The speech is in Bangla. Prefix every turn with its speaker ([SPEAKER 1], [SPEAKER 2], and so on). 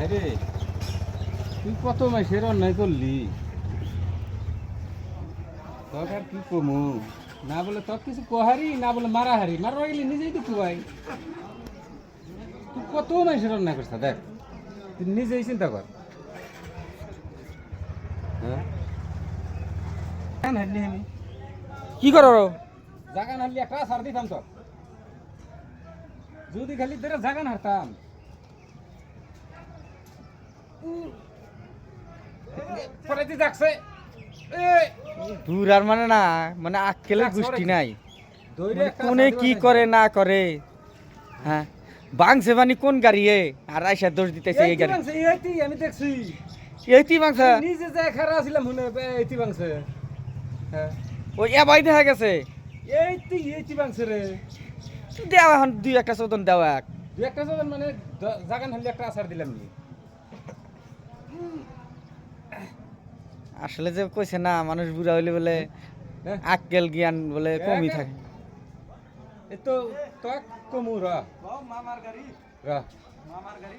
[SPEAKER 1] আরে তুই কত মাসের অন্যায় করলি, তোর আর কি কমু? না বলে তোর কিছু কহারি, না বলে মারাহারি, মারা গেলি নিজেই তো কুয়াই। তুই কত মাসের অন্যায় করছিস দেখ, তুই নিজেই চিন্তা কর। হ্যাঁ হারলি আমি
[SPEAKER 2] কি করো?
[SPEAKER 1] জাগান হারলি একটা সার দিতাম তো, যদি খালি তোরা জাগান হারতাম। পরে তুই দেখছে
[SPEAKER 2] দূর আর মানে না, মানে আক্কেলের গোষ্ঠী নাই,
[SPEAKER 1] দৌড়ে
[SPEAKER 2] মানে
[SPEAKER 1] একটা
[SPEAKER 2] কোনে
[SPEAKER 1] সার
[SPEAKER 2] কি
[SPEAKER 1] দিবা
[SPEAKER 2] করে না করে। হ্যাঁ, বাংছে বানি কোন গাড়িয়ে আর আইসা দোষ দিতেছে এই গাড়ি।
[SPEAKER 1] আমি দেখছি
[SPEAKER 2] এইটি বাংসা
[SPEAKER 1] নিজে যে খারাপ ছিলাম মনে এইটি বাংছে। হ্যাঁ
[SPEAKER 2] ওই এবাই দেখা গেছে।
[SPEAKER 1] এইটি বাংছে রে।
[SPEAKER 2] দেওয়া এখন দুই একটা চোদন দেওয়া এক।
[SPEAKER 1] দু একটা যখন মানে জাগান হলে একটা আচার দিলাম নি।
[SPEAKER 2] আসলে যে কইছে না, মানুষ বুড়া হইলে বলে
[SPEAKER 1] হ্যাঁ
[SPEAKER 2] আক্কেল জ্ঞান বলে কমই থাকে।
[SPEAKER 1] এ তো কমু র মামার গাড়ি র মামার গাড়ি